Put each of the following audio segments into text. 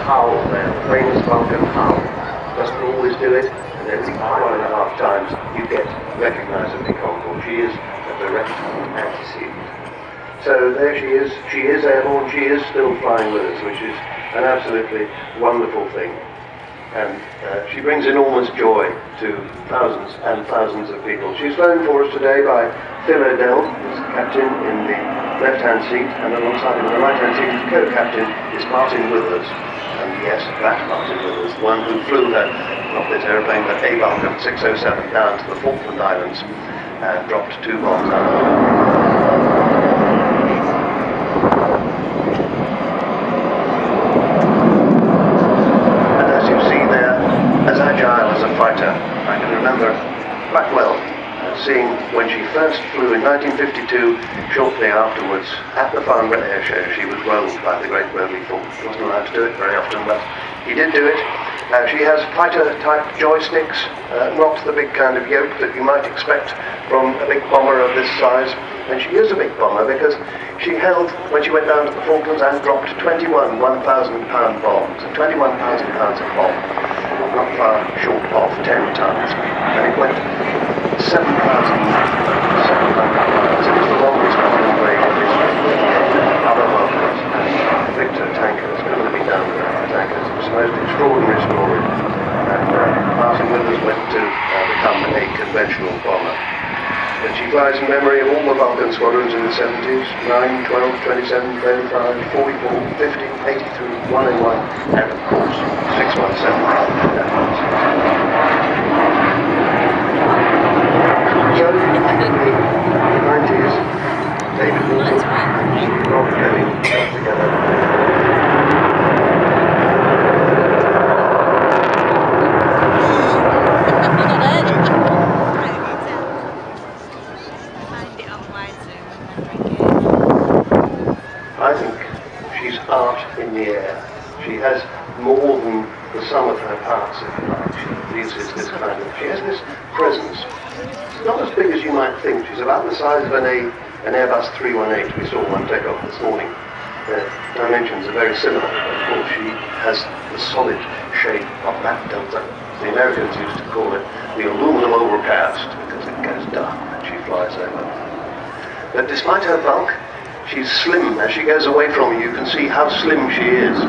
howl there, the famous Vulcan howl. Doesn't always do it, and every 1.5 times you get recognisably comical. She is a direct antecedent. So there she is airborne, she is still flying with us, which is an absolutely wonderful thing. And she brings enormous joy to thousands and thousands of people. She's flown for us today by filomed, who's the captain in the left-hand seat, and alongside him in the right-hand seat, his co-captain is Martin Withers. And yes, that Martin Withers, the one who flew her, not this aeroplane, but a Vulcan 607 down to the Falkland Islands and dropped 2 bombs out of it. I can remember quite well seeing when she first flew in 1952, shortly afterwards at the Farnborough Airshow. She was rolled by the great Burley Thorpe. She wasn't allowed to do it very often, but he did do it. She has fighter-type joysticks, not the big kind of yoke that you might expect from a big bomber of this size. And she is a big bomber because she held, when she went down to the Falklands, and dropped 21 1,000-pound bombs, 21,000 pounds of bomb, not far short of 10 tons. And it went 7,700 miles. It was the longest bombing range in history. Other Vulcans and Victor tankers couldn't have been done without the tankers. It was the most extraordinary story. And Martin Withers went to become a conventional bomber. And she flies in memory of all the Vulcan squadrons in the 70s, 9, 12, 27, 35, 44, 50, 83, 101, and of course, 617. So, in the 90s, David Walton and Rob Kelly got together. I think she's art in the air. She has more than the sum of her parts, if you like. She uses this kind of, she has this presence. It's not as big as you might think. She's about the size of an Airbus 318. We saw one take off this morning. The dimensions are very similar. Of course, she has the solid shape of that delta. The Americans used to call it the aluminum overcast because it goes dark when she flies over. But despite her bulk, she's slim. As she goes away from you, you can see how slim she is.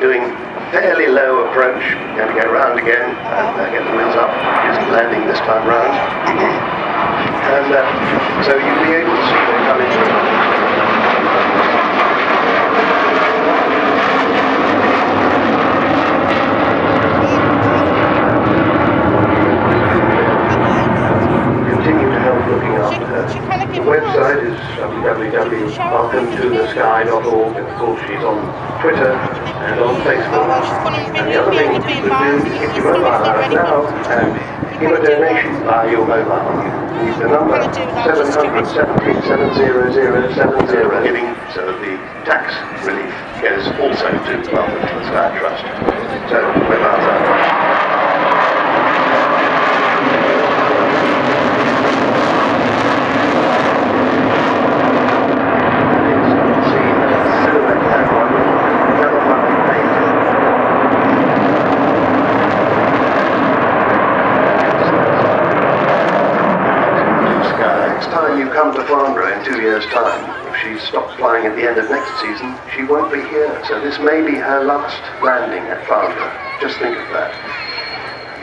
Doing a fairly low approach, going to go round again and get the wheels up, using landing this time round. And so you'll be able to see them come into the The website is www.vulcan2thesky.org, and of course she's on Twitter and on Facebook. And the other thing you could do is keep your mobile out now and give a donation by your mobile. Use the number 770 700 giving, so that the tax relief goes also to Vulcan to the Sky Trust. So mobiles out. Come to Farnborough in 2 years' time. If she stops flying at the end of next season, she won't be here. So this may be her last landing at Farnborough. Just think of that.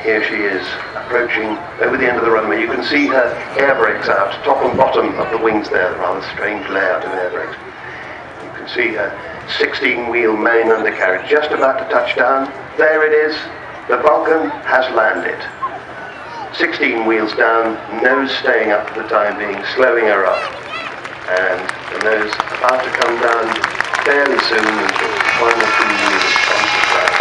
Here she is, approaching over the end of the runway. You can see her air brakes out, top and bottom of the wings there, the rather strange layout of air brakes. You can see her 16-wheel main undercarriage just about to touch down. There it is. The Vulcan has landed. 16 wheels down, nose staying up for the time being, slowing her up, and the nose about to come down fairly soon until one or two wheels on the ground.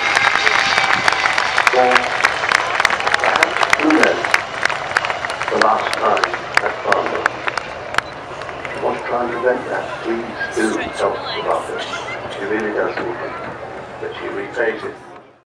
try and prevent that, please do help the doctor. She really does need it, but she repays it.